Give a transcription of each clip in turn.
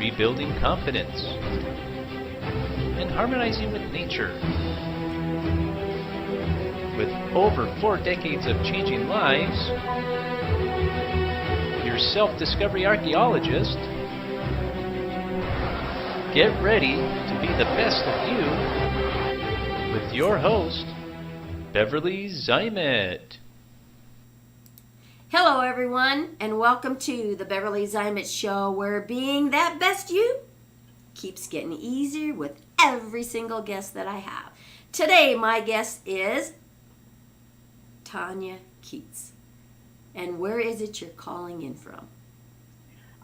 rebuilding confidence, and harmonizing with nature. With over 4 decades of changing lives, your self-discovery archaeologist, get ready to be the best of you with your host, Beverly Zymet. Hello everyone, and welcome to the Beverly Zymet Show, where being that best you keeps getting easier with every single guest that I have. Today my guest is Tanya Keats. And where is it you're calling in from?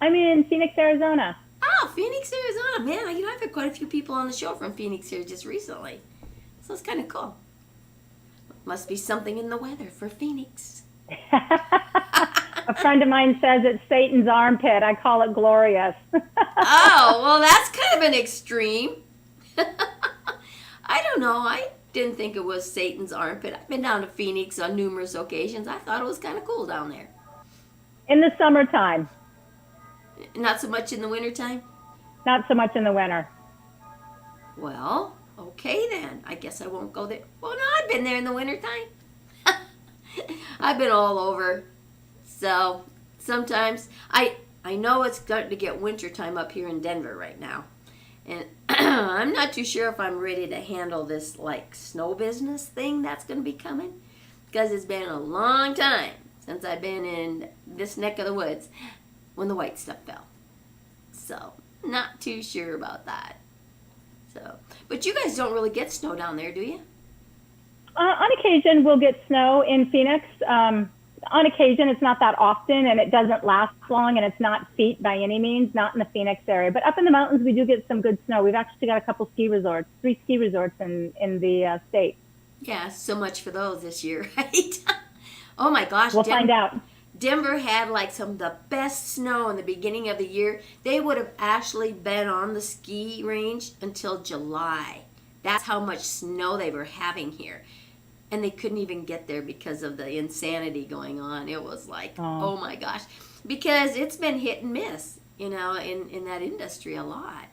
I'm in Phoenix, Arizona. Oh, Phoenix, Arizona. Man, I've had quite a few people on the show from Phoenix here just recently. So it's kind of cool. Must be something in the weather for Phoenix. A friend of mine says it's Satan's armpit. I call it glorious. Oh, well, that's kind of an extreme. I don't know. I didn't think it was Satan's armpit. I've been down to Phoenix on numerous occasions. I thought it was kind of cool down there. In the summertime. Not so much in the wintertime? Not so much in the winter. Well, okay then. I guess I won't go there. Well, no, I've been there in the wintertime. I've been all over. So sometimes I know it's starting to get wintertime up here in Denver right now. And I'm not too sure if I'm ready to handle this like snow business thing that's going to be coming. Because it's been a long time since I've been in this neck of the woods when the white stuff fell. So not too sure about that. So, but you guys don't really get snow down there, do you? On occasion, we'll get snow in Phoenix. On occasion, it's not that often, and it doesn't last long, and it's not feet by any means, not in the Phoenix area. But up in the mountains, we do get some good snow. We've actually got a couple ski resorts, 3 ski resorts in the state. Yeah, so much for those this year, right? Oh my gosh. We'll find out. Denver had like some of the best snow in the beginning of the year. They would have actually been on the ski range until July. That's how much snow they were having here. And they couldn't even get there because of the insanity going on. It was like, oh my gosh. Because it's been hit and miss, in that industry a lot.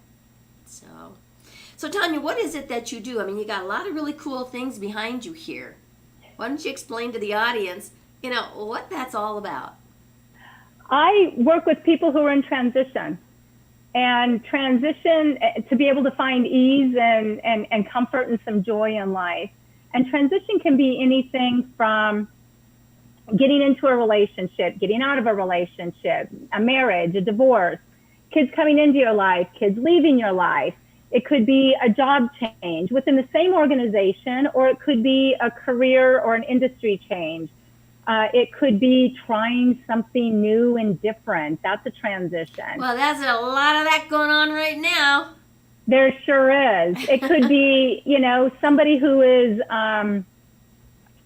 So Tanya, what is it that you do? I mean, you got a lot of really cool things behind you here. Why don't you explain to the audience, what that's all about? I work with people who are in transition. And transition, to be able to find ease and comfort and some joy in life. And transition can be anything from getting into a relationship, getting out of a relationship, a marriage, a divorce, kids coming into your life, kids leaving your life. It could be a job change within the same organization, or it could be a career or an industry change. It could be trying something new and different. That's a transition. Well, there's a lot of that going on right now. There sure is. It could be, somebody who is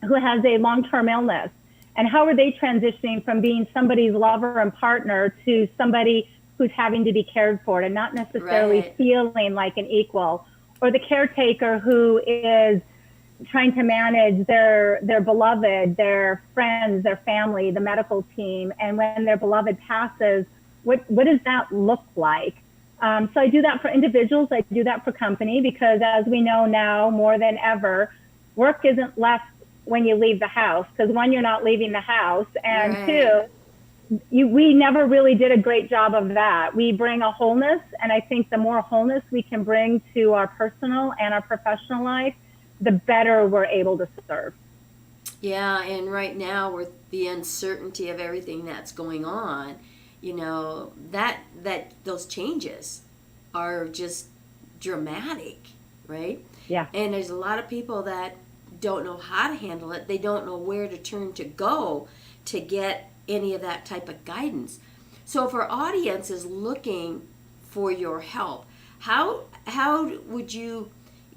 who has a long-term illness, and how are they transitioning from being somebody's lover and partner to somebody who's having to be cared for and not necessarily feeling like an equal, or the caretaker who is trying to manage their beloved, their friends, their family, the medical team, and when their beloved passes, what does that look like? So I do that for individuals. I do that for company, because as we know now more than ever, work isn't left when you leave the house, because one, you're not leaving the house, and two, we never really did a great job of that. We bring a wholeness, and I think the more wholeness we can bring to our personal and our professional life, the better we're able to serve. Yeah, and right now with the uncertainty of everything that's going on, that those changes are just dramatic, right? Yeah. And there's a lot of people that don't know how to handle it. They don't know where to turn to go to get any of that type of guidance. So if our audience is looking for your help, how would you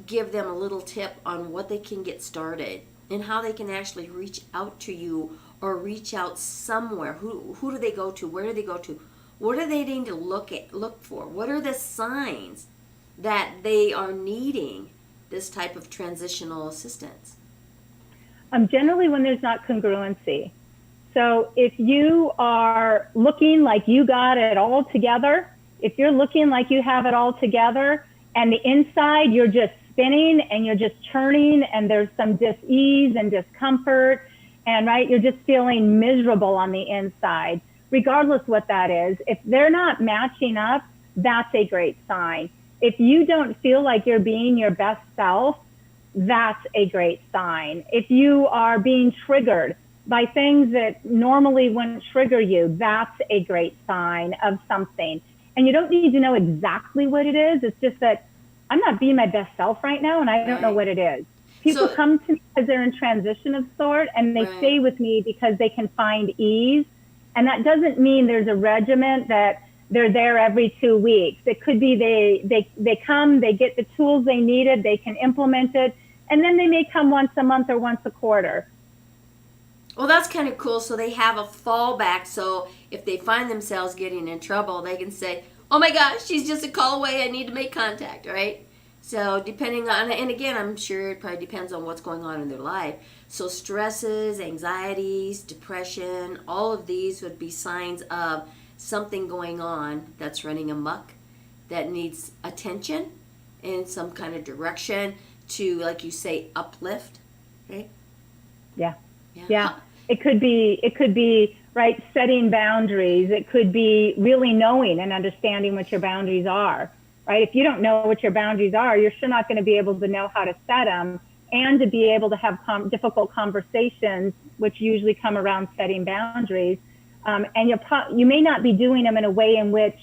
give them a little tip on what they can get started and how they can actually reach out to you or reach out somewhere? Who do they go to? Where do they go to? What do they need to look for? What are the signs that they are needing this type of transitional assistance? Generally when there's not congruency. So if you are looking like you got it all together, If you're looking like you have it all together and the inside you're just spinning and you're just churning and there's some dis-ease and discomfort and right, you're just feeling miserable on the inside, regardless what that is, if they're not matching up, that's a great sign. If you don't feel like you're being your best self, that's a great sign. If you are being triggered by things that normally wouldn't trigger you, that's a great sign of something. And you don't need to know exactly what it is. It's just that I'm not being my best self right now, and I don't know what it is. People come to me because they're in transition of sort, and they stay with me because they can find ease. And that doesn't mean there's a regimen that they're there every 2 weeks. It could be they come, they get the tools they needed, they can implement it, and then they may come once a month or once a quarter. Well, that's kind of cool. So they have a fallback. So if they find themselves getting in trouble, they can say, oh my gosh, she's just a call away. I need to make contact, right? So depending on, and again, I'm sure it probably depends on what's going on in their life. So stresses, anxieties, depression, all of these would be signs of something going on that's running amok, that needs attention in some kind of direction to, like you say, uplift, right? Yeah. It could be right, setting boundaries. It could be really knowing and understanding what your boundaries are, right? If you don't know what your boundaries are, you're sure not going to be able to know how to set them and to be able to have difficult conversations, which usually come around setting boundaries. And you may not be doing them in a way in which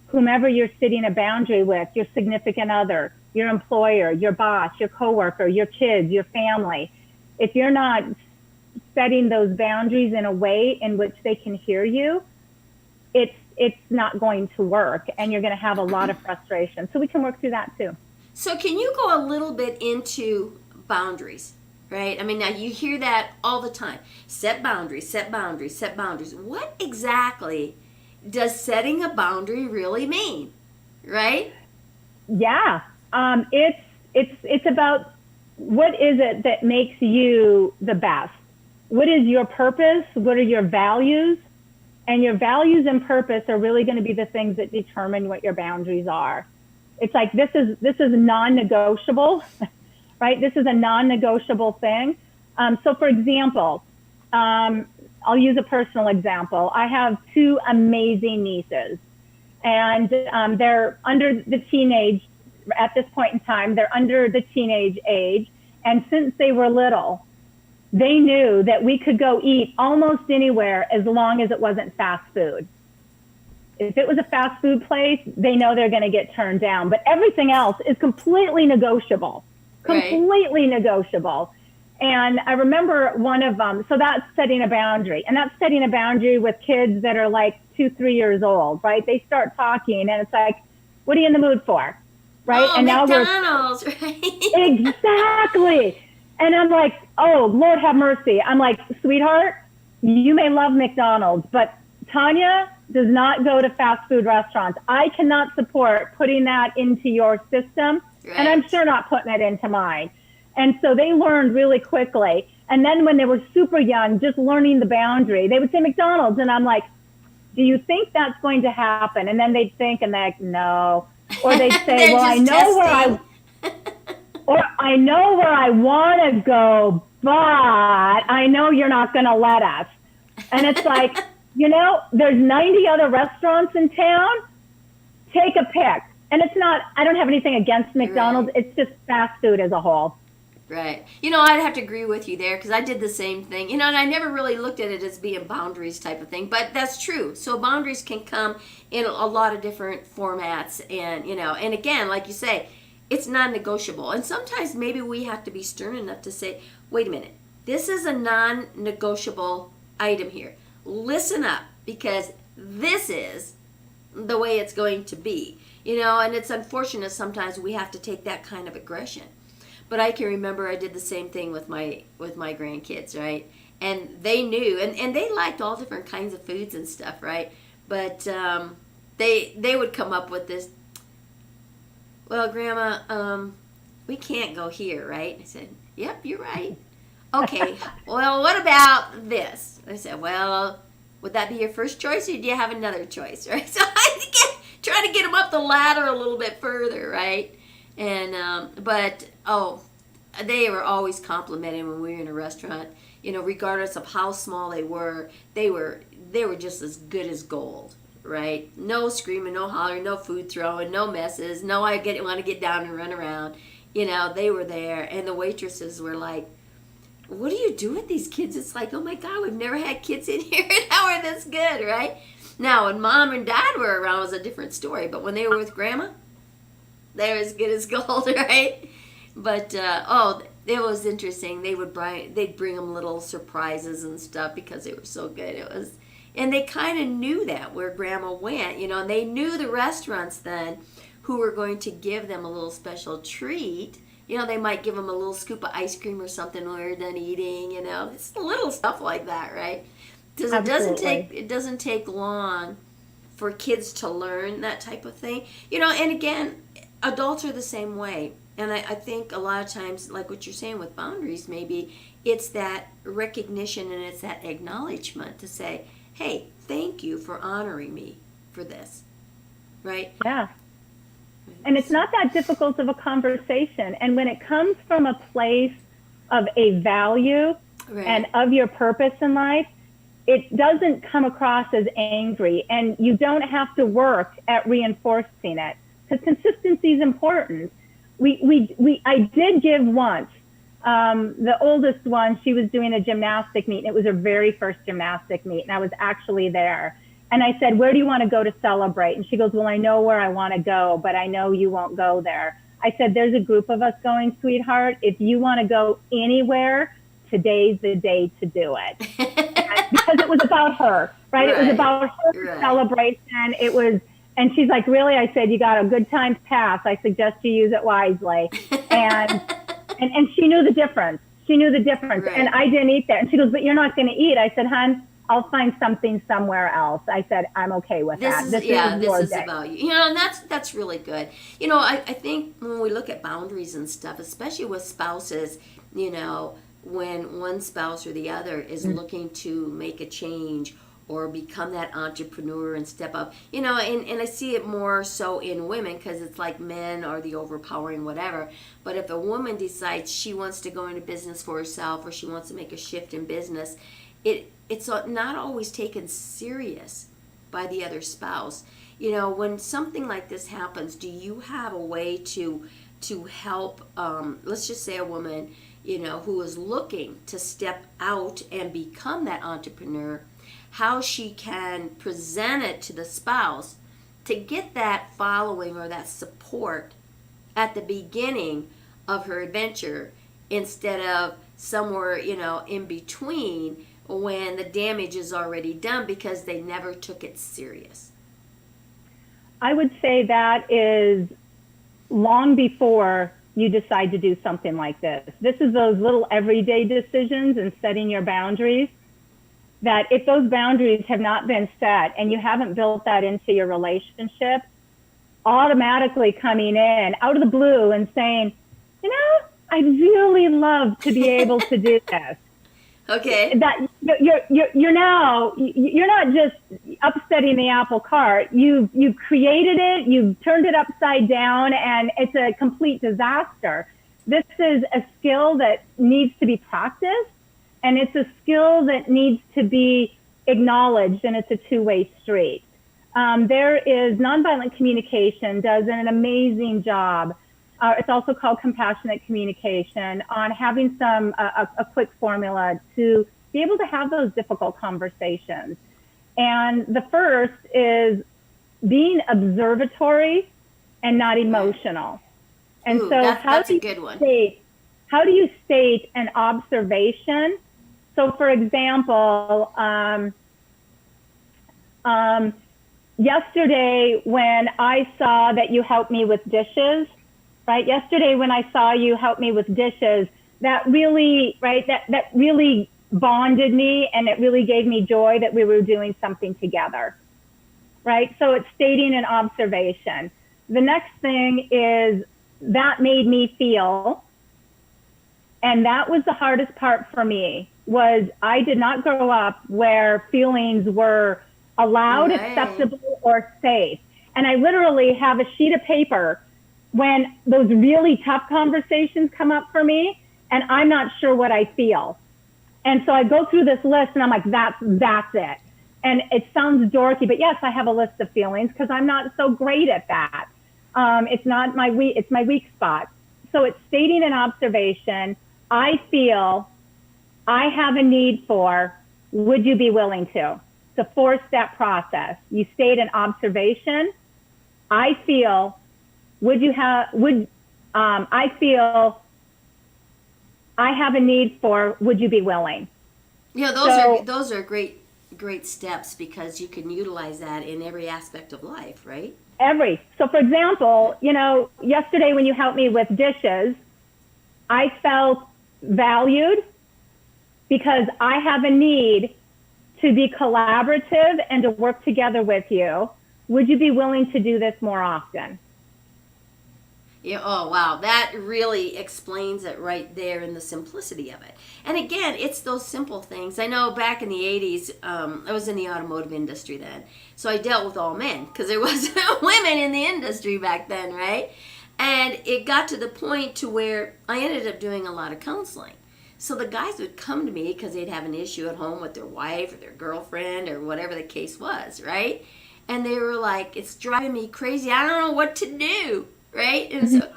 whomever you're setting a boundary with, your significant other, your employer, your boss, your coworker, your kids, your family, if you're not setting those boundaries in a way in which they can hear you, it's not going to work, and you're going to have a lot of frustration. So we can work through that too. So can you go a little bit into boundaries, right? I mean, now you hear that all the time. Set boundaries, set boundaries, set boundaries. What exactly does setting a boundary really mean, right? Yeah. It's about what is it that makes you the best? What is your purpose? What are your values? And your values and purpose are really going to be the things that determine what your boundaries are. It's like, this is non-negotiable, right? This is a non-negotiable thing. So for example, I'll use a personal example. I have two amazing nieces, and they're under the teenage, at this point in time, they're under the teenage age. And since they were little, they knew that we could go eat almost anywhere as long as it wasn't fast food. If it was a fast food place, they know they're going to get turned down. But everything else is completely negotiable, completely negotiable. And I remember one of them, so that's setting a boundary. And that's setting a boundary with kids that are like 2-3 years old, right? They start talking and it's like, what are you in the mood for? Right? Oh, and McDonald's, now right? Exactly. And I'm like, oh, Lord have mercy. I'm like, sweetheart, you may love McDonald's, but Tanya does not go to fast food restaurants. I cannot support putting that into your system, and I'm sure not putting it into mine. And so they learned really quickly. And then when they were super young, just learning the boundary, they would say McDonald's, and I'm like, do you think that's going to happen? And then they'd think, and they're like, no. Or they'd say, well, I know I know where I want to go, but I know you're not going to let us. And it's like, there's 90 other restaurants in town. Take a pick. And it's not, I don't have anything against McDonald's. Right. It's just fast food as a whole. Right. I'd have to agree with you there because I did the same thing. And I never really looked at it as being boundaries type of thing, but that's true. So boundaries can come in a lot of different formats, and, and again, like you say, it's non-negotiable. And sometimes maybe we have to be stern enough to say, wait a minute, this is a non-negotiable item here. Listen up, because this is the way it's going to be. And it's unfortunate sometimes we have to take that kind of aggression. But I can remember I did the same thing with my grandkids, right? And they knew, and they liked all different kinds of foods and stuff, right? But they would come up with this, well, Grandma, we can't go here, right? I said, yep, you're right. Okay, well, what about this? I said, well, would that be your first choice, or do you have another choice, right? So I try to get them up the ladder a little bit further, right? And they were always complimented when we were in a restaurant. Regardless of how small they were just as good as gold, right? No screaming, no hollering, no food throwing, no messes, no want to get down and run around. They were there, and the waitresses were like, what do you do with these kids? It's like, oh my God, we've never had kids in here, and how are this good, right? Now, when Mom and Dad were around, it was a different story, but when they were with Grandma, they're as good as gold, right? But, it was interesting. They'd bring them little surprises and stuff because they were so good. And they kind of knew that where Grandma went, and they knew the restaurants then who were going to give them a little special treat. They might give them a little scoop of ice cream or something when they're done eating, It's little stuff like that, right? Because it doesn't take long for kids to learn that type of thing. And again, adults are the same way. And I think a lot of times, like what you're saying with boundaries, maybe it's that recognition and it's that acknowledgement to say, hey, thank you for honoring me for this, right? Yeah. And it's not that difficult of a conversation. And when it comes from a place of a value and of your purpose in life, it doesn't come across as angry. And you don't have to work at reinforcing it, because consistency is important. I did give once. The oldest one, she was doing a gymnastic meet, and it was her very first gymnastic meet, and I was actually there. And I said, where do you want to go to celebrate? And she goes, well, I know where I want to go, but I know you won't go there. I said, there's a group of us going, sweetheart. If you want to go anywhere, today's the day to do it. Because it was about her, right? It was about her celebration. It was. And she's like, really? I said, you got a good times pass. I suggest you use it wisely. And she knew the difference. She knew the difference. Right. And I didn't eat there. And she goes, but you're not going to eat. I said, hon, I'll find something somewhere else. I said, I'm okay with that. This is about you. And that's really good. I think when we look at boundaries and stuff, especially with spouses, when one spouse or the other is looking to make a change or become that entrepreneur and step up, and I see it more so in women because it's like men are the overpowering whatever. But if a woman decides she wants to go into business for herself or she wants to make a shift in business, it's not always taken serious by the other spouse. When something like this happens, do you have a way to help, let's just say a woman, who is looking to step out and become that entrepreneur, how she can present it to the spouse to get that following or that support at the beginning of her adventure instead of somewhere, in between when the damage is already done because they never took it serious? I would say that is long before you decide to do something like this. This is those little everyday decisions and setting your boundaries, that if those boundaries have not been set and you haven't built that into your relationship, automatically coming in out of the blue and saying, I'd really love to be able to do this. Okay. That you're not just upsetting the apple cart. You created it, you've turned it upside down, and it's a complete disaster. This is a skill that needs to be practiced, and it's a skill that needs to be acknowledged, and it's a two-way street. There is Nonviolent Communication does an amazing job. It's also called compassionate communication, on having a quick formula to be able to have those difficult conversations. And the first is being observatory and not emotional. And so that's a good one. How do you state an observation? So for example, yesterday when I saw that you helped me with dishes, right? Yesterday when I saw you help me with dishes, that really, right, that really bonded me, and it really gave me joy that we were doing something together, right? So it's stating an observation. The next thing is that made me feel, and that was the hardest part for me, was I did not grow up where feelings were allowed, acceptable, or safe. And I literally have a sheet of paper when those really tough conversations come up for me and I'm not sure what I feel. And so I go through this list and I'm like, that's it. And it sounds dorky, but yes, I have a list of feelings because I'm not so great at that. It's not it's my weak spot. So it's stating an observation. I feel I have a need for, would you be willing to? It's a 4-step process. You state an observation. I feel, I feel I have a need for, would you be willing? Yeah, those are great steps because you can utilize that in every aspect of life, right? So for example, yesterday when you helped me with dishes, I felt valued because I have a need to be collaborative and to work together with you. Would you be willing to do this more often? Yeah, oh, wow. That really explains it right there in the simplicity of it. And again, it's those simple things. I know back in the 80s, I was in the automotive industry then. So I dealt with all men because there wasn't women in the industry back then, right? And it got to the point to where I ended up doing a lot of counseling. So the guys would come to me because they'd have an issue at home with their wife or their girlfriend or whatever the case was, right? And they were like, it's driving me crazy. I don't know what to do. Right? And so,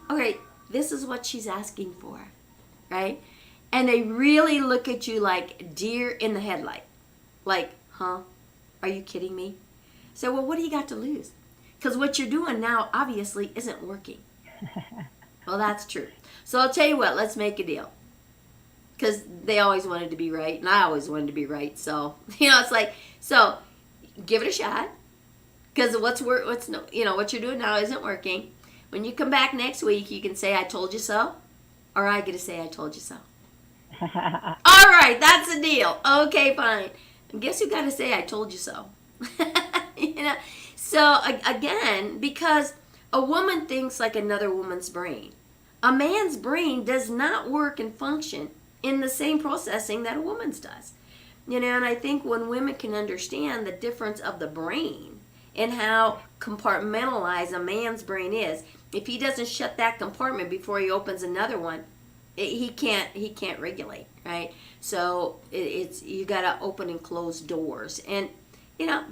okay, this is what she's asking for, right? And they really look at you like deer in the headlight. Like, huh? Are you kidding me? So, well, what do you got to lose? Because what you're doing now obviously isn't working. Well, that's true. So I'll tell you what, let's make a deal. Because they always wanted to be right, and I always wanted to be right. So, it's like, so give it a shot. Because what you're doing now isn't working. When you come back next week, you can say, I told you so, or I get to say, I told you so. All right, that's a deal. Okay, fine. And guess who got to say, I told you so? So, again, because a woman thinks like another woman's brain. A man's brain does not work and function in the same processing that a woman's does. And I think when women can understand the difference of the brain and how compartmentalized a man's brain is, if he doesn't shut that compartment before he opens another one, he can't regulate, right? So it's you got to open and close doors, and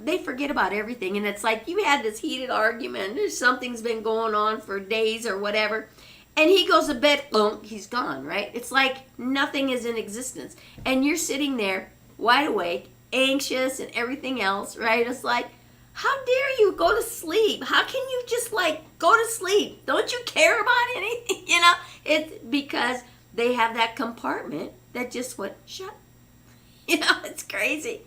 they forget about everything. And it's like you had this heated argument, or something's been going on for days or whatever, and he goes to bed, boom, he's gone, right? It's like nothing is in existence, and you're sitting there wide awake, anxious, and everything else, right? It's like, how dare you go to sleep? How can you just go to sleep? Don't you care about anything? It's because they have that compartment that just went shut. It's crazy.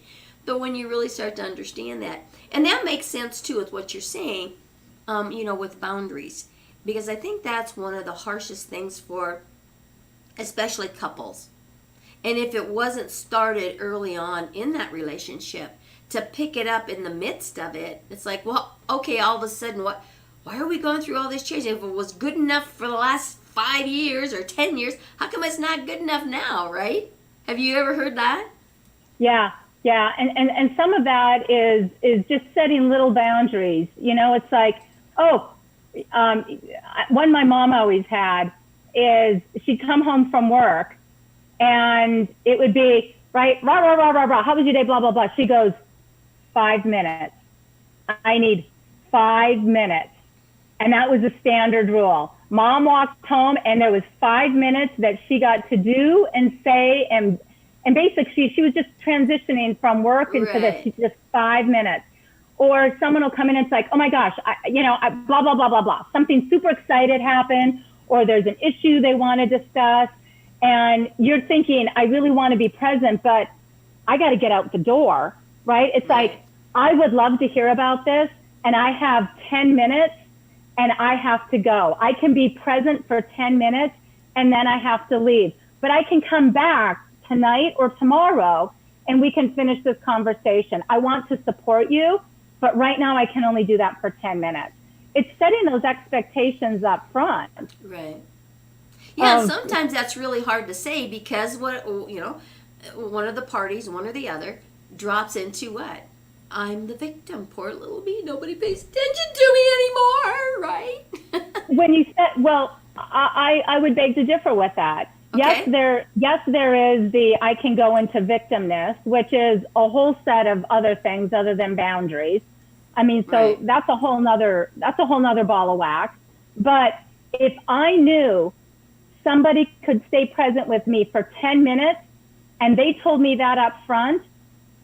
But when you really start to understand that, and that makes sense too with what you're saying, with boundaries, because I think that's one of the harshest things for especially couples. And if it wasn't started early on in that relationship, to pick it up in the midst of it, it's like, well, okay, all of a sudden, why are we going through all this change? If it was good enough for the last 5 years or 10 years, how come it's not good enough now, right? Have you ever heard that? Yeah. And some of that is just setting little boundaries. It's like, one my mom always had is she'd come home from work and it would be, right, rah, rah, rah, rah, rah, how was your day, blah, blah, blah. She goes, 5 minutes. I need 5 minutes. And that was a standard rule. Mom walked home and there was 5 minutes that she got to do and say, and basically she was just transitioning from work into this, just 5 minutes. Or someone will come in and it's like, oh my gosh, blah, blah, blah, blah, blah. Something super excited happened, or there's an issue they want to discuss. And you're thinking, I really want to be present, but I got to get out the door. Right? It's like, I would love to hear about this, and I have 10 minutes, and I have to go. I can be present for 10 minutes, and then I have to leave. But I can come back tonight or tomorrow, and we can finish this conversation. I want to support you, but right now I can only do that for 10 minutes. It's setting those expectations up front. Right. Yeah, sometimes that's really hard to say because one of the parties, one or the other, drops into what? I'm the victim. Poor little me. Nobody pays attention to me anymore, right? When you said, well, I would beg to differ with that. Okay. Yes, there is the I can go into victimness, which is a whole set of other things other than boundaries. I mean, so Right. that's a whole nother ball of wax. But if I knew somebody could stay present with me for 10 minutes and they told me that up front,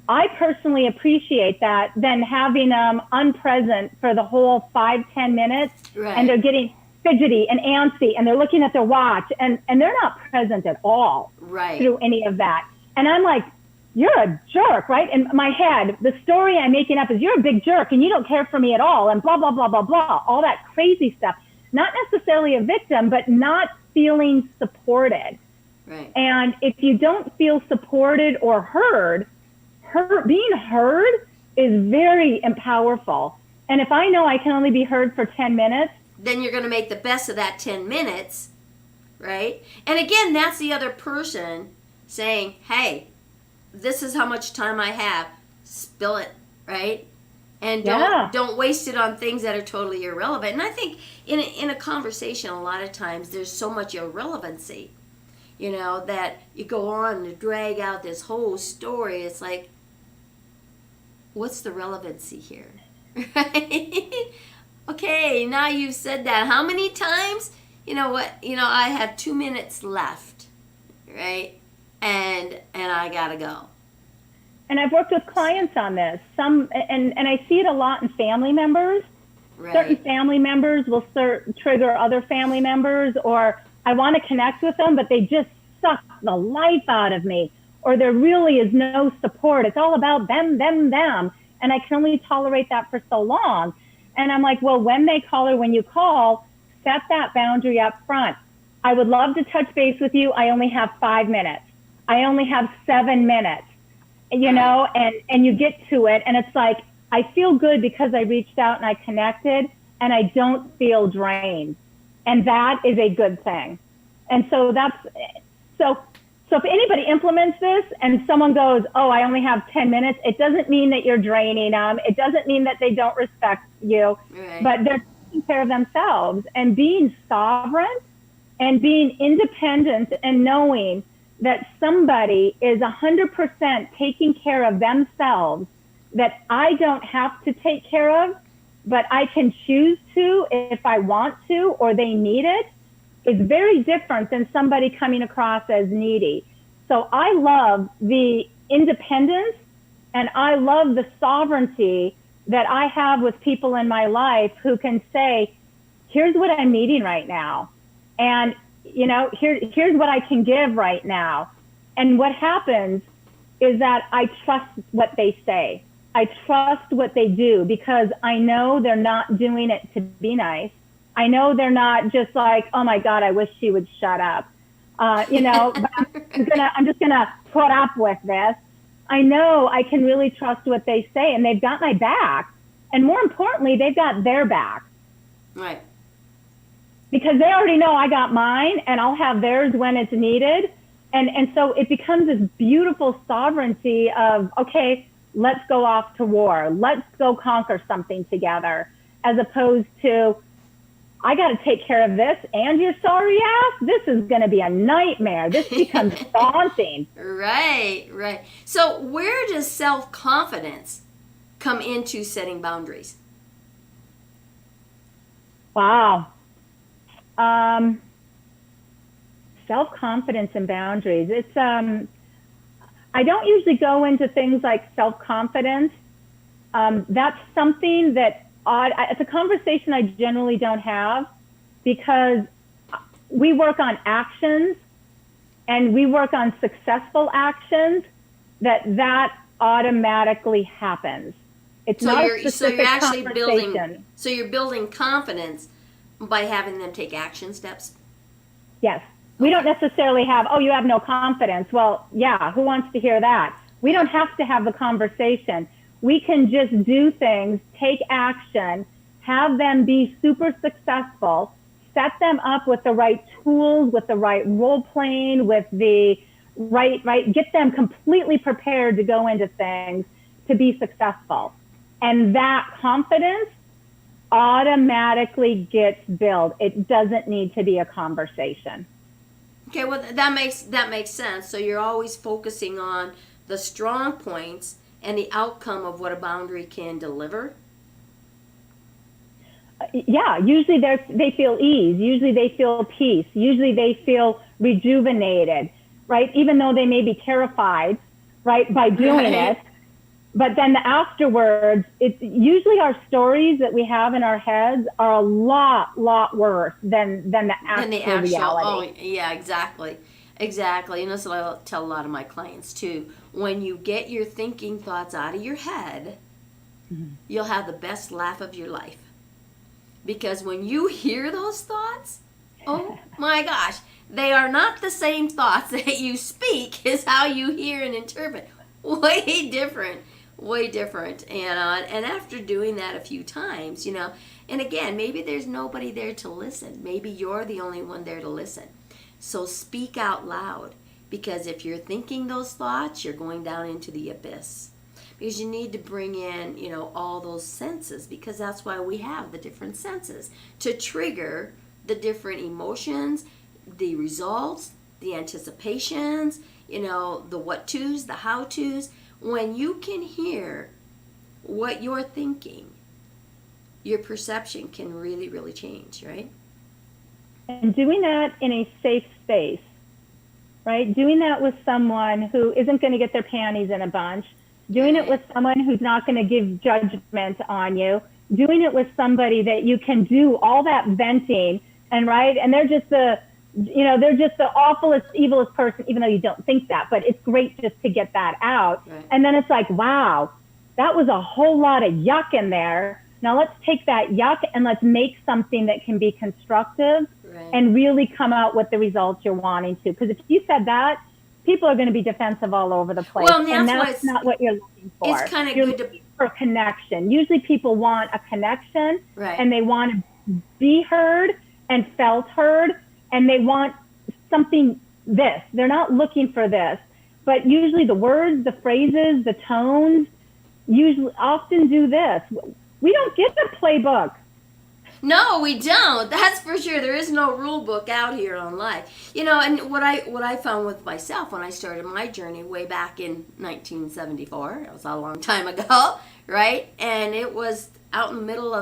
I personally appreciate that than having them unpresent for the whole 5-10 minutes. Right. And they're getting fidgety and antsy and they're looking at their watch and they're not present at all Right. through any of that. And I'm like, you're a jerk, right? In my head, the story I'm making up is you're a big jerk and you don't care for me at all and blah, blah, blah, blah, blah, all that crazy stuff. Not necessarily a victim, but not feeling supported. Right. And if you don't feel supported or heard, being heard is very powerful. And if I know I can only be heard for 10 minutes, then you're going to make the best of that 10 minutes, right? And again, that's the other person saying, hey, this is how much time I have. Spill it, right? And don't waste it on things that are totally irrelevant. And I think in a conversation, a lot of times there's so much irrelevancy, that you go on to drag out this whole story. It's like, what's the relevancy here? Right? Okay, now you've said that. How many times? You know what? I have 2 minutes left, right? And I gotta go. and I've worked with clients on this. And I see it a lot in family members. Right. Certain family members will trigger other family members, or I want to connect with them, but they just suck the life out of me, or there really is no support. It's all about them, them, them. And I can only tolerate that for so long. And I'm like, well, when they call or when you call, set that boundary up front. I would love to touch base with you. I only have 5 minutes. I only have 7 minutes, and you get to it. And it's like, I feel good because I reached out and I connected and I don't feel drained. And that is a good thing. And so so if anybody implements this and someone goes, oh, I only have 10 minutes, it doesn't mean that you're draining them. It doesn't mean that they don't respect you, Right. but they're taking care of themselves and being sovereign and being independent and knowing that somebody is 100% taking care of themselves, that I don't have to take care of, but I can choose to if I want to or they need it, is very different than somebody coming across as needy. So I love the independence and I love the sovereignty that I have with people in my life who can say, here's what I'm needing right now. And, here's what I can give right now. And what happens is that I trust what they say. I trust what they do because I know they're not doing it to be nice. I know they're not just like, oh my God, I wish she would shut up. But I'm just gonna put up with this. I know I can really trust what they say, and they've got my back. And more importantly, they've got their back. Right. Because they already know I got mine, and I'll have theirs when it's needed. And so it becomes this beautiful sovereignty of, okay, let's go off to war. Let's go conquer something together, as opposed to, I got to take care of this and your sorry ass. This is going to be a nightmare. This becomes daunting. Right. So where does self-confidence come into setting boundaries? Wow. Self-confidence and boundaries. It's, I don't usually go into things like self-confidence. That's something that it's a conversation I generally don't have, because we work on actions and we work on successful actions that automatically happens. It's not a specific conversation. So you're building confidence by having them take action steps? Yes. We don't necessarily have, oh, you have no confidence. Well, yeah, who wants to hear that? We don't have to have the conversation. We can just do things, take action, have them be super successful, set them up with the right tools, with the right role playing, with the right, get them completely prepared to go into things, to be successful. And that confidence automatically gets built. It doesn't need to be a conversation. Okay, well, that makes sense. So you're always focusing on the strong points and the outcome of what a boundary can deliver. Yeah, usually they feel ease. Usually they feel peace. Usually they feel rejuvenated, right? Even though they may be terrified, right, by doing it. But then afterwards, it's usually our stories that we have in our heads are a lot worse than the actual reality. Oh, yeah, exactly. And that's what I tell a lot of my clients too. When you get your thinking thoughts out of your head, you'll have the best laugh of your life. Because when you hear those thoughts, oh my gosh, they are not the same thoughts that you speak is how you hear and interpret. Way different. And after doing that a few times, and again, maybe there's nobody there to listen. Maybe you're the only one there to listen. So speak out loud, because if you're thinking those thoughts, you're going down into the abyss. Because you need to bring in, all those senses, because that's why we have the different senses, to trigger the different emotions, the results, the anticipations, the what-tos, the how-tos. When you can hear what you're thinking, your perception can really, really change, right? And doing that in a safe space, right? Doing that with someone who isn't going to get their panties in a bunch, doing it with someone who's not going to give judgment on you, doing it with somebody that you can do all that venting, and right, and they're just the awfulest, evilest person, even though you don't think that, but it's great just to get that out. Right. And then it's like, wow, that was a whole lot of yuck in there. Now let's take that yuck and let's make something that can be constructive, right, and really come out with the results you're wanting to. Because if you said that, people are going to be defensive all over the place. Well, and that's not what you're looking for. It's kind of you're good looking for connection. Usually people want a connection, right, and they want to be heard and felt heard, and they want something this. They're not looking for this. But usually the words, the phrases, the tones usually often do this. We don't get a playbook. No, we don't. That's for sure. There is no rule book out here on life. And what I found with myself when I started my journey way back in 1974, it was a long time ago, right? And it was out in the middle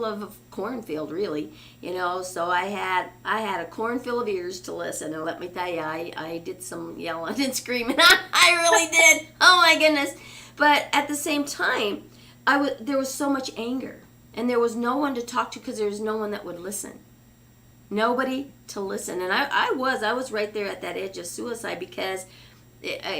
of a cornfield, really. So I had a cornfield of ears to listen, and let me tell you, I did some yelling and screaming. I really did. Oh my goodness. But at the same time, there was so much anger. And there was no one to talk to, because there was no one that would listen. Nobody to listen. And I was right there at that edge of suicide, because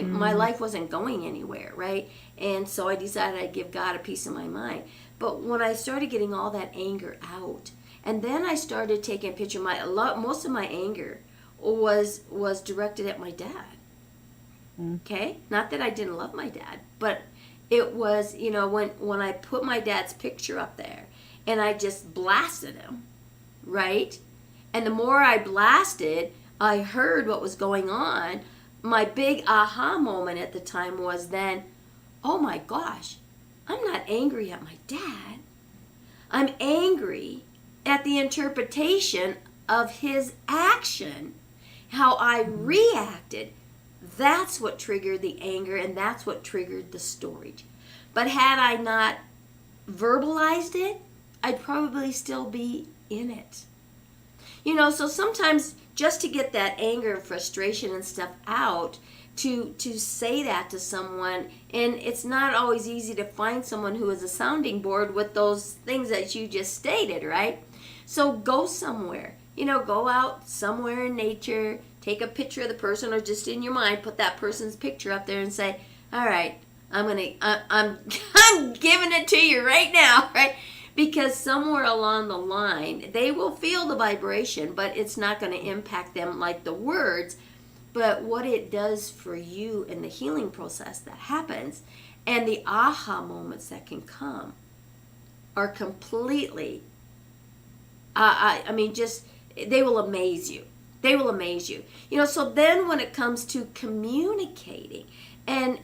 my life wasn't going anywhere, right? And so I decided I'd give God a piece of my mind. But when I started getting all that anger out, and then I started taking a picture, most of my anger was directed at my dad. Okay? Not that I didn't love my dad, but it was, when I put my dad's picture up there and I just blasted him, right? And the more I blasted, I heard what was going on. My big aha moment at the time was then, oh my gosh, I'm not angry at my dad. I'm angry at the interpretation of his action, how I reacted. That's what triggered the anger, and that's what triggered the storage. But had I not verbalized it, I'd probably still be in it. So sometimes just to get that anger and frustration and stuff out, to say that to someone, and it's not always easy to find someone who is a sounding board with those things that you just stated, right? So go somewhere. Go out somewhere in nature, take a picture of the person, or just in your mind, put that person's picture up there and say, all right, I'm giving it to you right now, right? Because somewhere along the line, they will feel the vibration, but it's not going to impact them like the words. But what it does for you in the healing process that happens, and the aha moments that can come, are completely, they will amaze you. They will amaze you. So then when it comes to communicating And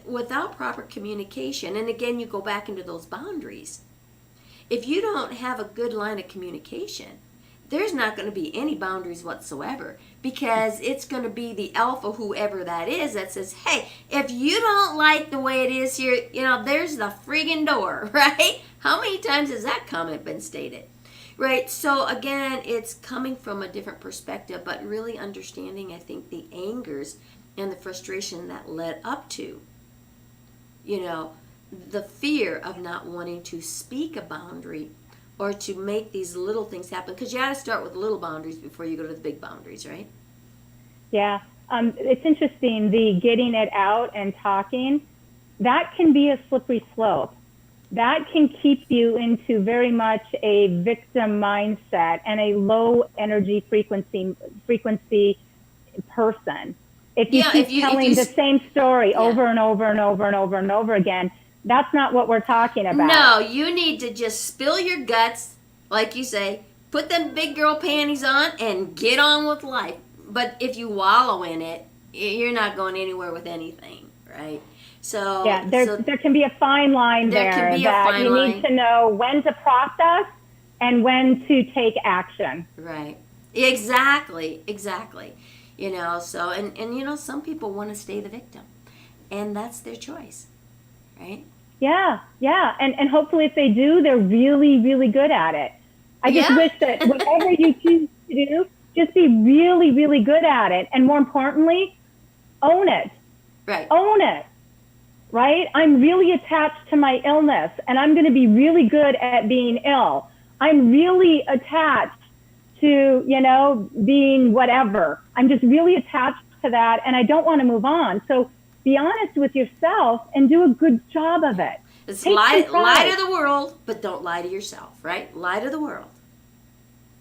without proper communication, and again, you go back into those boundaries. If you don't have a good line of communication, there's not going to be any boundaries whatsoever, because it's going to be the alpha, whoever that is, that says, hey, if you don't like the way it is here, there's the friggin' door, right? How many times has that comment been stated? Right, so again, it's coming from a different perspective, but really understanding, I think, the angers and the frustration that led up to, the fear of not wanting to speak a boundary or to make these little things happen. Because you got to start with little boundaries before you go to the big boundaries, right? Yeah. It's interesting, the getting it out and talking, that can be a slippery slope. That can keep you into very much a victim mindset and a low energy frequency person. If you keep telling the same story over and over and over and over and over again, that's not what we're talking about. No, you need to just spill your guts, like you say, put them big girl panties on and get on with life. But if you wallow in it, you're not going anywhere with anything, right? So yeah, there can be a fine line there can be that a fine you line. need to know when to process and when to take action. Right. Exactly. So and some people want to stay the victim, and that's their choice, right? Yeah. And hopefully if they do, they're really, really good at it. I just wish that whatever you choose to do, just be really, really good at it. And more importantly, own it. Right. Own it. Right? I'm really attached to my illness, and I'm going to be really good at being ill. I'm really attached to, being whatever. I'm just really attached to that, and I don't want to move on. So be honest with yourself and do a good job of it. It's lie to the world, but don't lie to yourself, right? Lie to the world,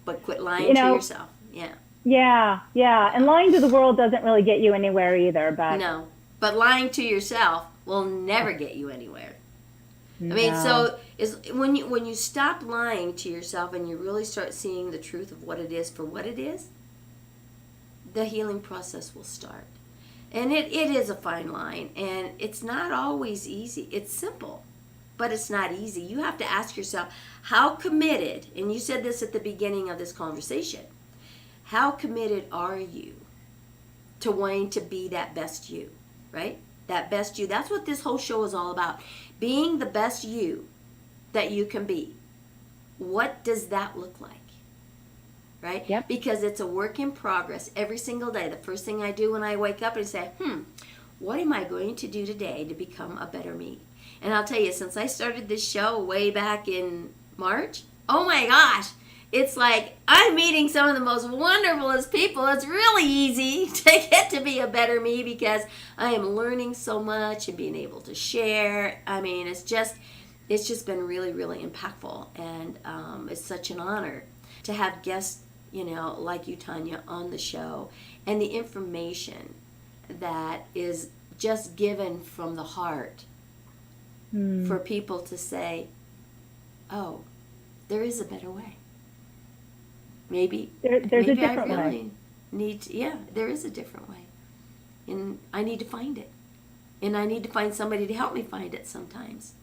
but quit lying to yourself. Yeah. Yeah. And lying to the world doesn't really get you anywhere either. But no, but lying to yourself will never get you anywhere. No. I mean, so when you stop lying to yourself and you really start seeing the truth of what it is for what it is, the healing process will start. And it is a fine line, and it's not always easy. It's simple, but it's not easy. You have to ask yourself, how committed, and you said this at the beginning of this conversation, how committed are you to wanting to be that best you, right? That best you. That's what this whole show is all about. Being the best you that you can be. What does that look like? Right? Yep. Because it's a work in progress every single day. The first thing I do when I wake up is say, what am I going to do today to become a better me? And I'll tell you, since I started this show way back in March, oh my gosh, it's like I'm meeting some of the most wonderfulest people. It's really easy to get to be a better me because I am learning so much and being able to share. I mean, it's just been really, really impactful. And it's such an honor to have guests, like you, Tanya, on the show, and the information that is just given from the heart for people to say, oh, there is a better way. Maybe there's a different I way. There is a different way. And I need to find it. And I need to find somebody to help me find it sometimes.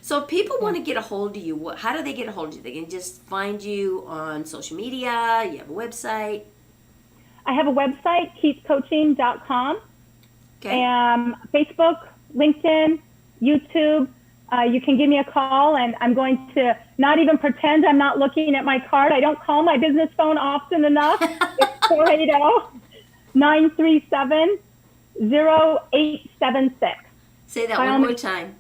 So if people want to get a hold of you, how do they get a hold of you? They can just find you on social media. You have a website. I have a website, keatscoaching.com. Okay. Facebook, LinkedIn, YouTube. You can give me a call, and I'm going to not even pretend I'm not looking at my card. I don't call my business phone often enough. It's 480-937-0876. Say that one more time.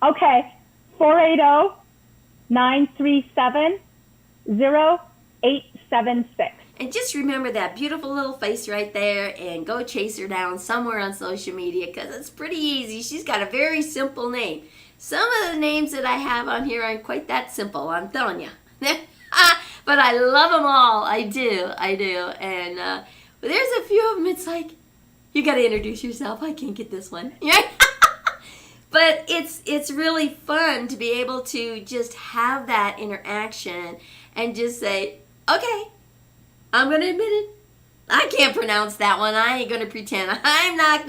Okay, 480-937-0876. And just remember that beautiful little face right there and go chase her down somewhere on social media because it's pretty easy. She's got a very simple name. Some of the names that I have on here aren't quite that simple, I'm telling you. But I love them all. I do. And there's a few of them, it's like, you got to introduce yourself. I can't get this one. But it's really fun to be able to just have that interaction and just say, okay, I'm going to admit it. I can't pronounce that one. I ain't gonna pretend. I'm not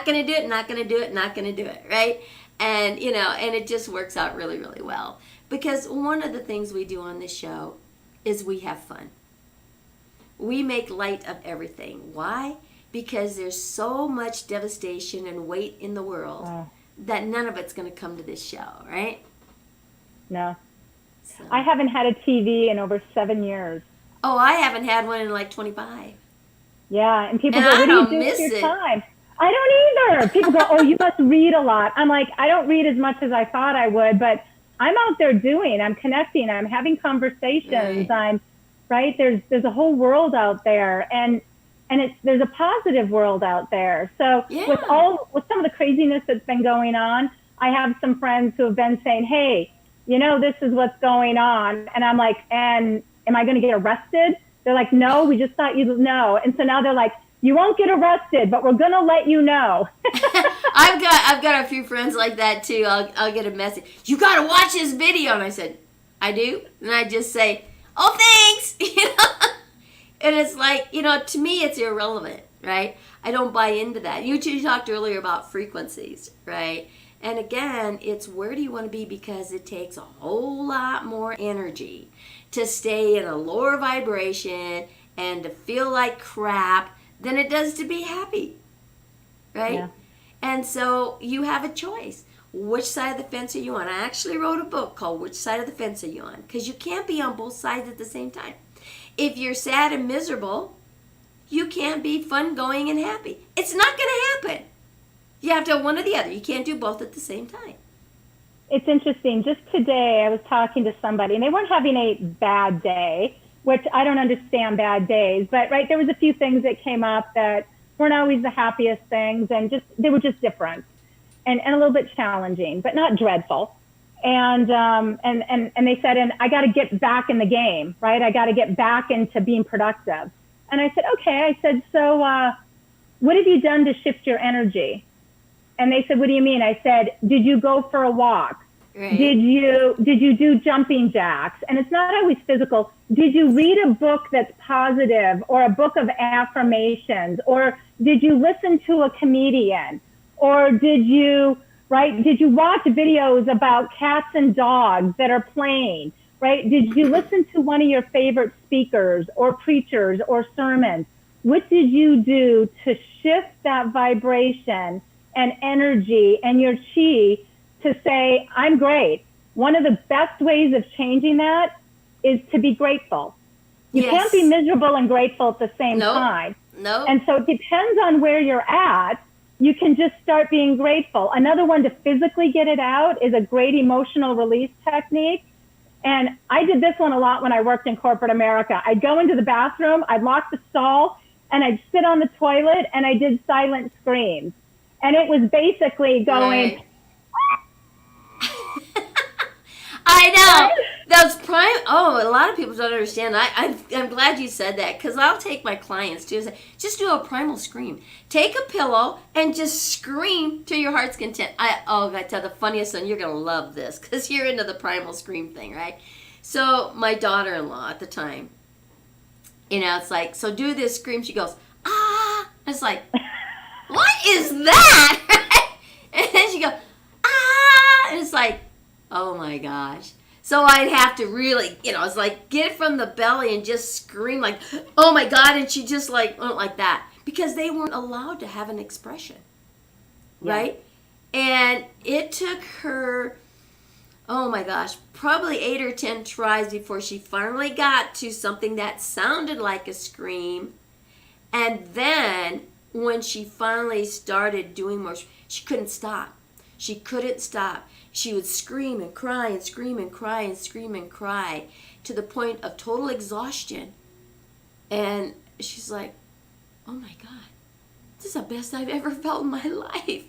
gonna do it, not gonna do it, not gonna do it, right? And and it just works out really, really well. Because one of the things we do on this show is we have fun. We make light of everything. Why? Because there's so much devastation and weight in the world that none of it's gonna come to this show, right? No. So. I haven't had a TV in over 7 years. Oh, I haven't had one in like 25. Yeah, and people And go, I what do you don't do miss with your it. time? I don't either. People go, oh, you must read a lot. I'm like, I don't read as much as I thought I would, but I'm out there doing, I'm connecting, I'm having conversations. Right. There's a whole world out there, and there's a positive world out there. So with some of the craziness that's been going on, I have some friends who have been saying, hey, this is what's going on. And I'm like, and am I going to get arrested? They're like, no, we just thought you'd know. And so now they're like, you won't get arrested, but we're going to let you know. I've got a few friends like that too. I'll get a message. You got to watch this video. And I said, I do. And I just say, oh, thanks. And it's like, to me, it's irrelevant, right? I don't buy into that. You talked earlier about frequencies, right? And again, it's where do you want to be, because it takes a whole lot more energy to stay in a lower vibration and to feel like crap than it does to be happy, right? Yeah. And so you have a choice. Which side of the fence are you on? I actually wrote a book called Which Side of the Fence Are You On? Because you can't be on both sides at the same time. If you're sad and miserable, you can't be fun, going, and happy. It's not going to happen. You have to have one or the other. You can't do both at the same time. It's interesting. Just today, I was talking to somebody, and they weren't having a bad day, which I don't understand bad days. But, right, there was a few things that came up that weren't always the happiest things, and they were just different and a little bit challenging, but not dreadful. And they said, and I got to get back in the game, right? I got to get back into being productive. And I said, okay. I said, so what have you done to shift your energy? And they said, what do you mean? I said, did you go for a walk? Right. Did you do jumping jacks? And it's not always physical. Did you read a book that's positive, or a book of affirmations? Or did you listen to a comedian? Or did you watch videos about cats and dogs that are playing, right? Did you listen to one of your favorite speakers or preachers or sermons? What did you do to shift that vibration and energy and your chi to say, I'm great? One of the best ways of changing that is to be grateful. You can't be miserable and grateful at the same time. No. And so it depends on where you're at. You can just start being grateful. Another one to physically get it out is a great emotional release technique. And I did this one a lot when I worked in corporate America. I'd go into the bathroom, I'd lock the stall, and I'd sit on the toilet, and I did silent screams. And it was basically going... Right. I know. Those a lot of people don't understand. I'm glad you said that, because I'll take my clients too and say, just do a primal scream. Take a pillow and just scream to your heart's content. I tell the funniest one, you're going to love this, because you're into the primal scream thing, right? So my daughter-in-law at the time, it's like, so do this scream. She goes, ah. It's like, what is that? And then she goes, ah. And it's like, oh my gosh. So I'd have to really, it's like, get it from the belly and just scream like, oh my God. And she just went like that, because they weren't allowed to have an expression. Yeah. Right? And it took her, oh my gosh, probably 8 or 10 tries before she finally got to something that sounded like a scream. And then when she finally started doing more, she couldn't stop. She couldn't stop. She would scream and cry and scream and cry and scream and cry to the point of total exhaustion. And she's like, oh my God, this is the best I've ever felt in my life.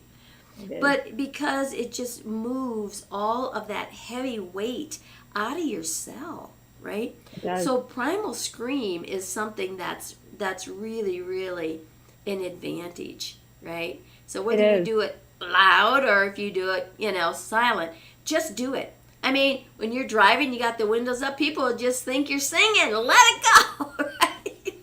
But because it just moves all of that heavy weight out of your cell, right? So primal scream is something that's really, really an advantage, right? So whether you do it loud or if you do it, silent, just do it. I mean, when you're driving, you got the windows up, people just think you're singing. Let it go, right?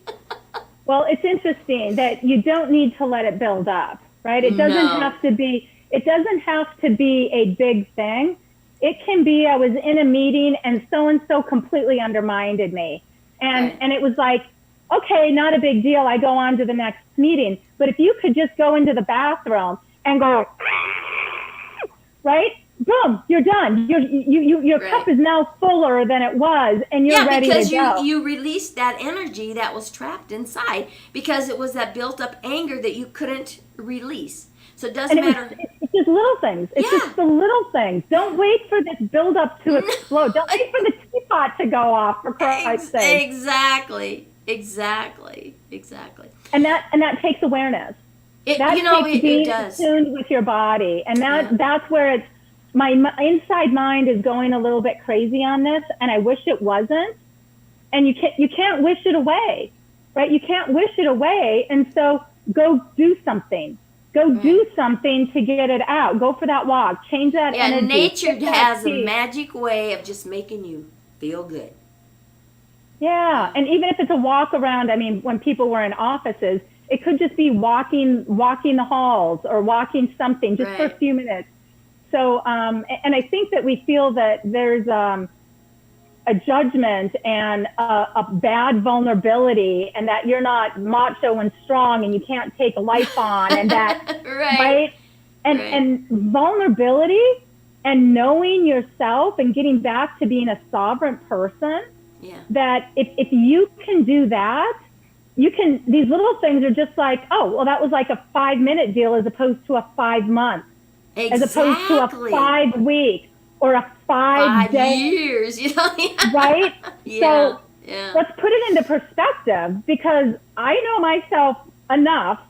Well, it's interesting that you don't need to let it build up, right? It doesn't have to be. It doesn't have to be a big thing. It can be, I was in a meeting and so completely undermined me. And it was like, okay, not a big deal. I go on to the next meeting. But if you could just go into the bathroom and go, right? Boom, you're done. Your cup is now fuller than it was, and you're ready to go. Yeah, because you released that energy that was trapped inside because it was that built up anger that you couldn't release. So it doesn't matter. It's just little things. It's just the little things. Don't wait for this build up to explode. Don't wait for the teapot to go off, for Christ's sake. Exactly. And that takes awareness. It does. Tuned with your body, and that's where it's. My inside mind is going a little bit crazy on this, and I wish it wasn't. And you can't wish it away, right? You can't wish it away, and so go do something. Go do something to get it out. Go for that walk. Change that energy. Nature has a magic way of just making you feel good. Yeah, and even if it's a walk around, I mean, when people were in offices, it could just be walking the halls or walking something just for a few minutes. So, and I think that we feel that there's a judgment and a bad vulnerability, and that you're not macho and strong and you can't take a life on, and that, right? And vulnerability and knowing yourself and getting back to being a sovereign person, that if you can do that, these little things are just like, oh, well, that was like a 5-minute deal as opposed to a 5-month. As opposed to a 5-week or a 5-day. 5 years, right? So let's put it into perspective, because I know myself enough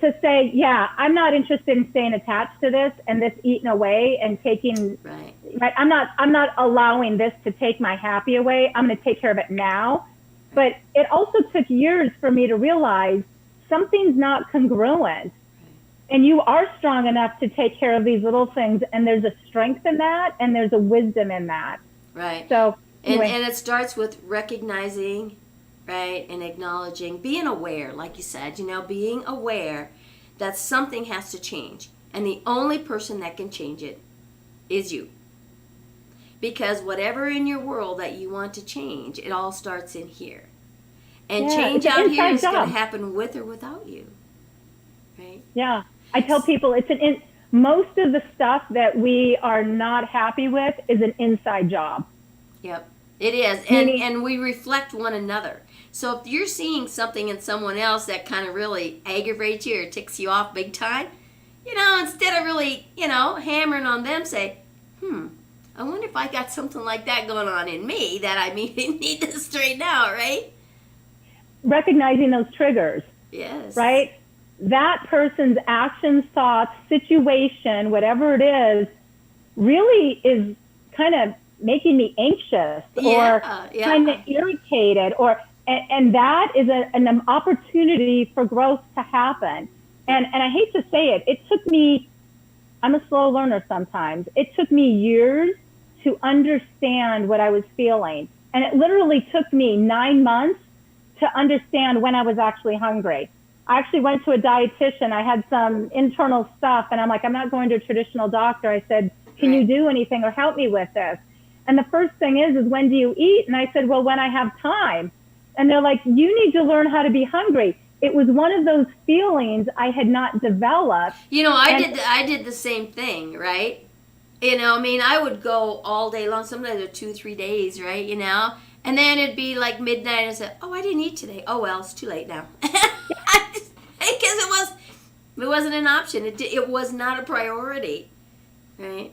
to say, I'm not interested in staying attached to this and this eating away and taking, right? I'm not allowing this to take my happy away. I'm going to take care of it now. But it also took years for me to realize something's not congruent. And you are strong enough to take care of these little things, and there's a strength in that, and there's a wisdom in that. Right. So, anyway. and it starts with recognizing, right, and acknowledging, being aware, like you said, being aware that something has to change, and the only person that can change it is you. Because whatever in your world that you want to change, it all starts in here, and change out here is going to happen with or without you. Right. Yeah. I tell people most of the stuff that we are not happy with is an inside job. Yep, it is. And we reflect one another. So if you're seeing something in someone else that kind of really aggravates you or ticks you off big time, instead of really, hammering on them, say, I wonder if I got something like that going on in me that I need to straighten out, right? Recognizing those triggers. Yes. Right? That person's actions, thoughts, situation, whatever it is, really is kind of making me anxious or kind of irritated, and that is an opportunity for growth to happen. And I hate to say it, it took me, I'm a slow learner sometimes. It took me years to understand what I was feeling. And it literally took me 9 months to understand when I was actually hungry. I actually went to a dietitian. I had some internal stuff, and I'm like, I'm not going to a traditional doctor. I said, can you do anything or help me with this? And the first thing is when do you eat? And I said, well, when I have time. And they're like, you need to learn how to be hungry. It was one of those feelings I had not developed. I did the same thing, right? I would go all day long, sometimes 2-3 days, right? And then it'd be like midnight and I said, oh, I didn't eat today. Oh, well, it's too late now. Because it wasn't an option. It was not a priority, right?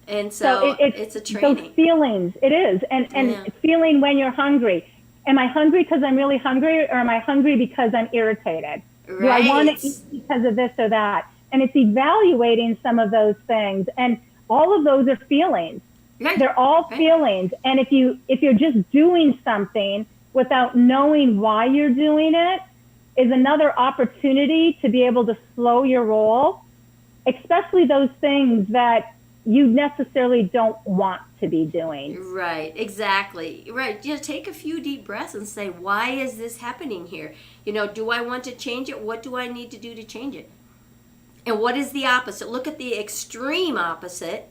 And so it's a training. Those feelings, it is. And feeling when you're hungry. Am I hungry because I'm really hungry, or am I hungry because I'm irritated? Right. Do I want to eat because of this or that? And it's evaluating some of those things. And all of those are feelings. Right. They're all feelings. And if you're just doing something without knowing why you're doing it, is another opportunity to be able to slow your roll, especially those things that you necessarily don't want to be doing. Right, exactly. Right. Just take a few deep breaths and say, why is this happening here? Do I want to change it? What do I need to do to change it? And what is the opposite? Look at the extreme opposite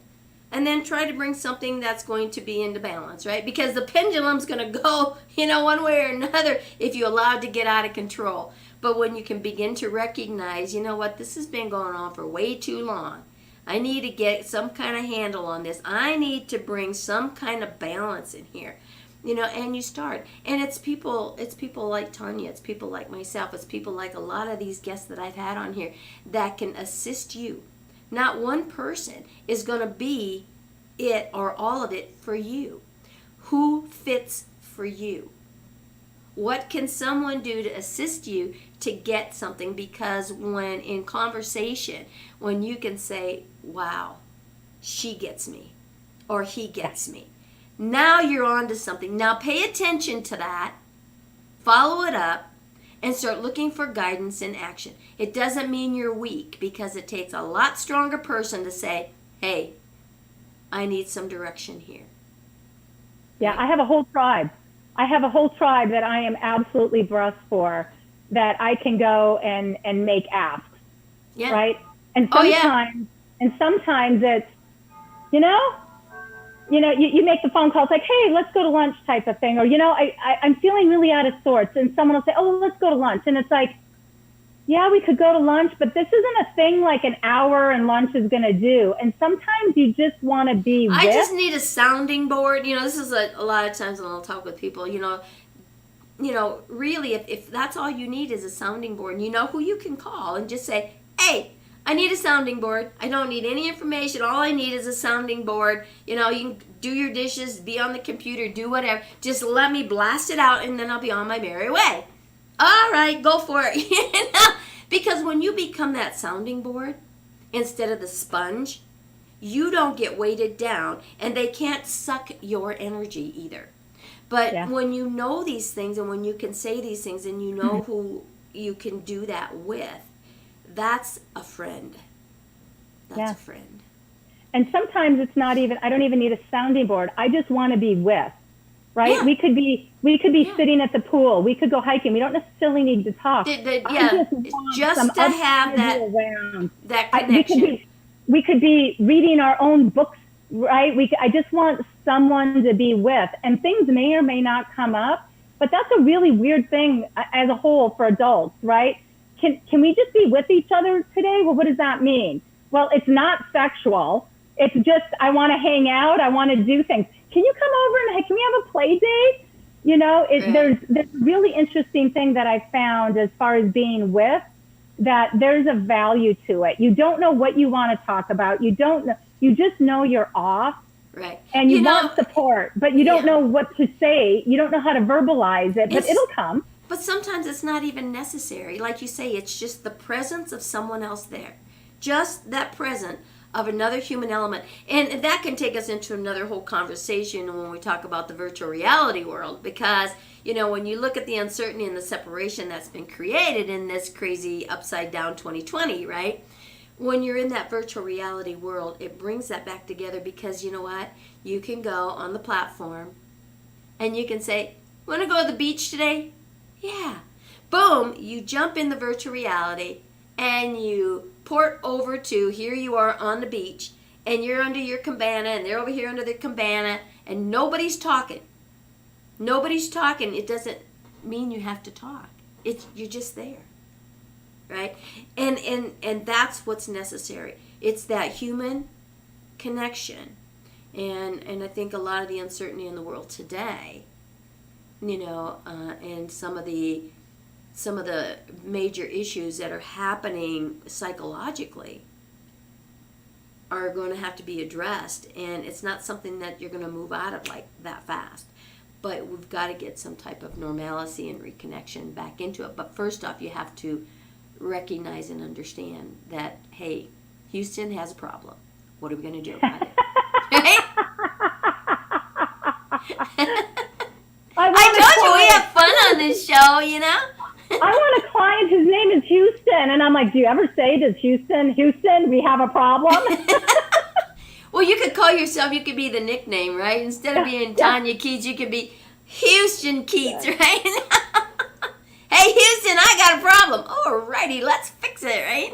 and then try to bring something that's going to be into balance, right? Because the pendulum's going to go, one way or another if you allow it to get out of control. But when you can begin to recognize, this has been going on for way too long. I need to get some kind of handle on this. I need to bring some kind of balance in here. And you start. And it's people like Tanya, it's people like myself, it's people like a lot of these guests that I've had on here that can assist you. Not one person is going to be it or all of it for you. Who fits for you? What can someone do to assist you to get something? Because when in conversation, when you can say, wow, she gets me or he gets me. Now you're on to something. Now pay attention to that, follow it up, and start looking for guidance and action. It doesn't mean you're weak, because it takes a lot stronger person to say, hey, I need some direction here. Yeah, I have a whole tribe. That I am absolutely blessed for, that I can go and make asks. Yeah. Right? And sometimes it's, you make the phone call, it's like, hey, let's go to lunch type of thing. Or, I'm feeling really out of sorts. And someone will say, oh, let's go to lunch. And it's like, yeah, we could go to lunch, but this isn't a thing like an hour and lunch is going to do. And sometimes you just want to be I just need a sounding board. This is a lot of times when I'll talk with people, really, if that's all you need is a sounding board, and you know who you can call and just say, hey, I need a sounding board. I don't need any information. All I need is a sounding board. You can do your dishes, be on the computer, do whatever. Just let me blast it out, and then I'll be on my merry way. All right, go for it. Because when you become that sounding board instead of the sponge, you don't get weighted down, and they can't suck your energy either. But when you know these things, and when you can say these things, and you know who you can do that with, that's a friend. That's a friend. And sometimes it's not even, I don't even need a sounding board. I just want to be with, right? Yeah. We could be sitting at the pool. We could go hiking. We don't necessarily need to talk. Just to have that connection. We could be reading our own books, right? I just want someone to be with. And things may or may not come up, but that's a really weird thing as a whole for adults, right? Can we just be with each other today? Well, what does that mean? Well, it's not sexual. It's just, I want to hang out. I want to do things. Can you come over and can we have a play date? There's a really interesting thing that I found as far as being with, that there's a value to it. You don't know what you want to talk about. You don't know. You just know you're off. Right. And you want support, but you don't know what to say. You don't know how to verbalize it, but it'll come. But sometimes it's not even necessary. Like you say, it's just the presence of someone else there. Just that presence of another human element. And that can take us into another whole conversation when we talk about the virtual reality world. Because, when you look at the uncertainty and the separation that's been created in this crazy upside down 2020, right? When you're in that virtual reality world, it brings that back together, because you know what? You can go on the platform and you can say, want to go to the beach today? Yeah. Boom, you jump in the virtual reality and you port over to, here you are on the beach, and you're under your cabana and they're over here under their cabana, and nobody's talking. Nobody's talking. It doesn't mean you have to talk. You're just there. Right? And that's what's necessary. It's that human connection. And I think a lot of the uncertainty in the world today, and some of the major issues that are happening psychologically are going to have to be addressed. And it's not something that you're going to move out of like that fast. But we've got to get some type of normalcy and reconnection back into it. But first off, you have to recognize and understand that, hey, Houston has a problem. What are we going to do about it? I told you we have fun on this show, I want a client, his name is Houston, and I'm like, do you ever say, does Houston, we have a problem? Well, Well, you could call yourself, you could be the nickname, right? Instead of being Tanya Keats, you could be Houston Keats, right? Hey, Houston, I got a problem. Alrighty, let's fix it, right?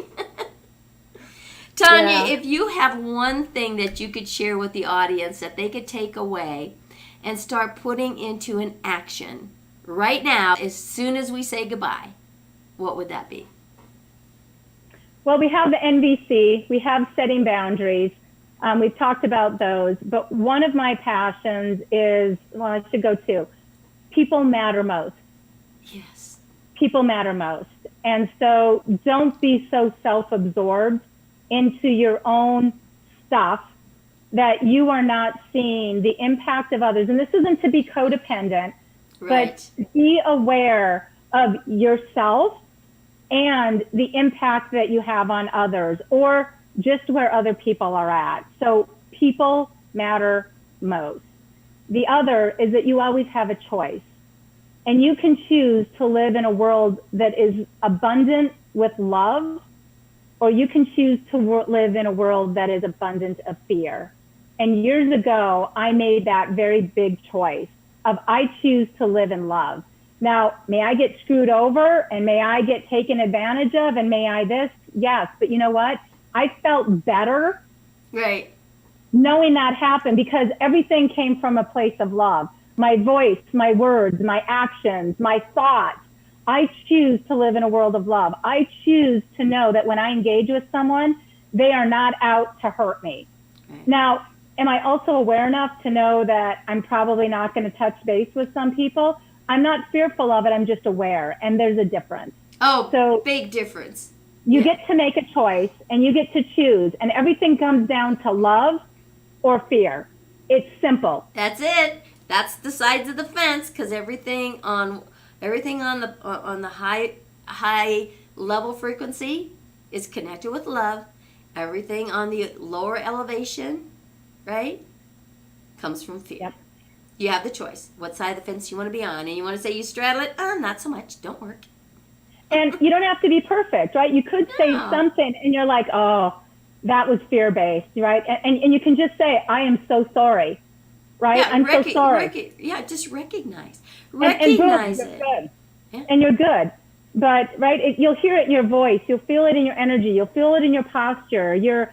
Tanya, if you have one thing that you could share with the audience that they could take away and start putting into an action right now, as soon as we say goodbye, what would that be? Well, we have the NVC, we have setting boundaries. We've talked about those, but one of my passions is, well, I should go to, people matter most. Yes. People matter most. And so don't be so self-absorbed into your own stuff that you are not seeing the impact of others. And this isn't to be codependent, right. But be aware of yourself and the impact that you have on others, or just where other people are at. So people matter most. The other is that you always have a choice, and you can choose to live in a world that is abundant with love, or you can choose to live in a world that is abundant of fear. And years ago, I made that very big choice of I choose to live in love. Now, may I get screwed over, and may I get taken advantage of, and may I this? Yes, but you know what? I felt better, right, knowing that happened, because everything came from a place of love. My voice, my words, my actions, my thoughts. I choose to live in a world of love. I choose to know that when I engage with someone, they are not out to hurt me. right. Now, am I also aware enough to know that I'm probably not going to touch base with some people? I'm not fearful of it. I'm just aware. And there's a difference. Oh, so big difference. You get to make a choice, and you get to choose. And everything comes down to love or fear. It's simple. That's it. That's the sides of the fence, because everything on the high level frequency is connected with love. Everything on the lower elevation, right, comes from fear. Yep. You have the choice. What side of the fence you want to be on. And you want to say you straddle it? Not so much. Don't work. And you don't have to be perfect, right? You could say something and you're like, oh, that was fear-based, right? And you can just say, I am so sorry, right? Yeah, I'm so sorry. Just recognize. And Recognize boom, it. you're good. Yeah. And you're good. But, right, you'll hear it in your voice. You'll feel it in your energy. You'll feel it in your posture. You'll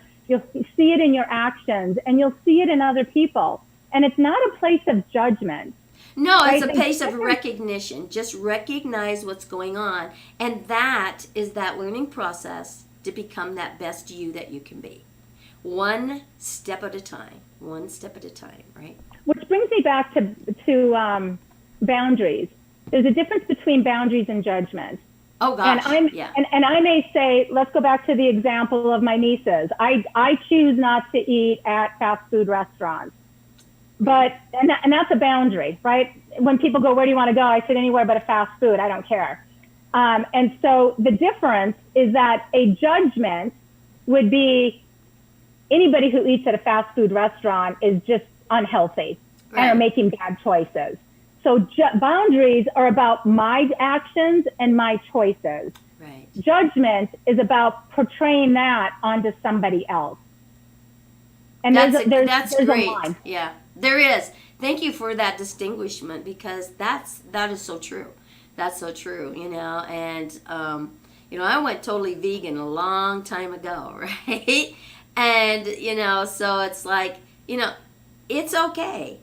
see it in your actions, and you'll see it in other people. And it's not a place of judgment. No, right? it's a place of recognition. Just recognize what's going on. And that is that learning process to become that best you that you can be. One step at a time. One step at a time, right? Which brings me back to boundaries. There's a difference between boundaries and judgment. Oh, gosh, and I may say, let's go back to the example of my nieces. I choose not to eat at fast food restaurants. But, and that's a boundary, right? When people go, where do you want to go? I said, anywhere but a fast food. I don't care. And so the difference is that a judgment would be anybody who eats at a fast food restaurant is just unhealthy and are making bad choices. So boundaries are about my actions and my choices. Right. Judgment is about portraying that onto somebody else. And That's there's great. a line. Yeah, there is. Thank you for that distinguishment, because that is so true. That's so true, and I went totally vegan a long time ago, right? And, so it's like, it's okay.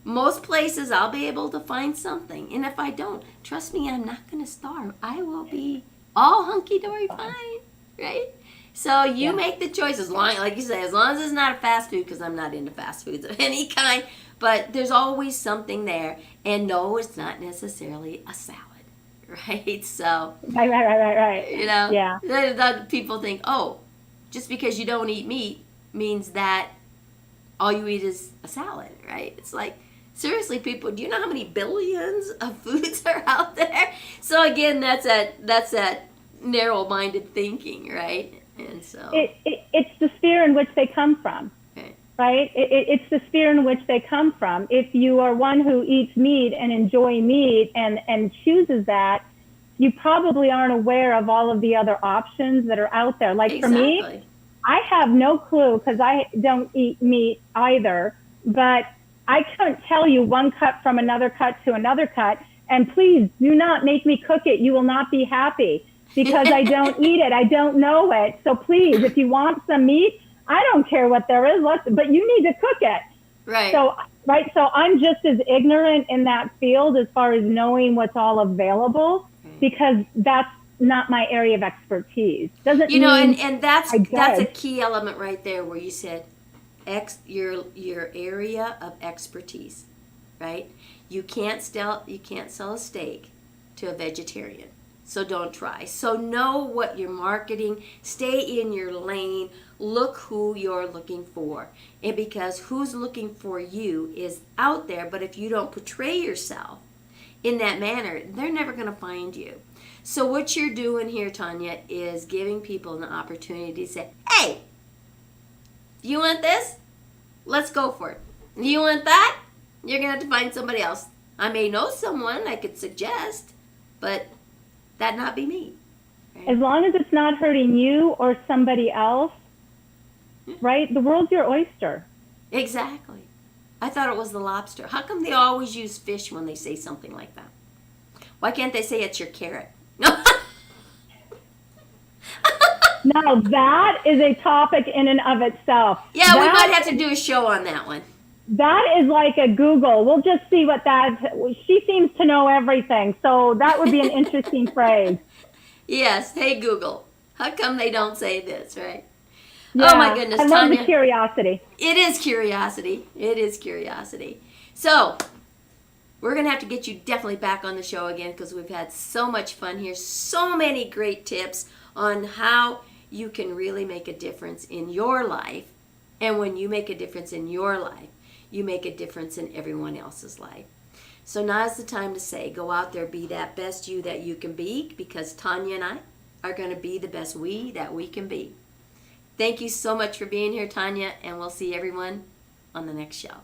Most places I'll be able to find something. And if I don't, trust me, I'm not going to starve. I will be all hunky-dory fine, right? So you make the choice, as long, like you say, as long as it's not a fast food, because I'm not into fast foods of any kind. But there's always something there. And no, it's not necessarily a salad, right? So, Right. Yeah. People think, oh, just because you don't eat meat means that all you eat is a salad, right? It's like, seriously, people, do you know how many billions of foods are out there? So again, that's that narrow-minded thinking, right? And so it's the sphere in which they come from, right? It's the sphere in which they come from. If you are one who eats meat and enjoy meat and chooses that, you probably aren't aware of all of the other options that are out there. Like for me, I have no clue because I don't eat meat either, but I can't tell you one cut from another cut to another cut. And please do not make me cook it. You will not be happy because I don't eat it. I don't know it. So please, if you want some meat, I don't care what there is, but you need to cook it. Right. So I'm just as ignorant in that field as far as knowing what's all available, because that's not my area of expertise. Doesn't you know, mean and that's a key element right there where you said your area of expertise, right? You can't sell a steak to a vegetarian. So don't try. So know what you're marketing. Stay in your lane. Look who you're looking for. And because who's looking for you is out there, but if you don't portray yourself in that manner, they're never going to find you. So what you're doing here, Tanya, is giving people an opportunity to say, hey, you want this? Let's go for it. You want that? You're going to have to find somebody else. I may know someone I could suggest, but that not be me. Right? As long as it's not hurting you or somebody else, right? The world's your oyster. Exactly. I thought it was the lobster. How come they always use fish when they say something like that? Why can't they say it's your carrot? Now that is a topic in and of itself. Yeah, we might have to do a show on that one. That is like a Google. We'll just see what she seems to know everything. So that would be an interesting phrase. Yes. Hey, Google. How come they don't say this, right? Yeah, oh, my goodness, I love Tanya. the curiosity. It is curiosity. It is curiosity. So, we're going to have to get you definitely back on the show again because we've had so much fun here. So many great tips on how you can really make a difference in your life. And when you make a difference in your life, you make a difference in everyone else's life. So now's the time to say, go out there, be that best you that you can be, because Tanya and I are going to be the best we that we can be. Thank you so much for being here, Tanya, and we'll see everyone on the next show.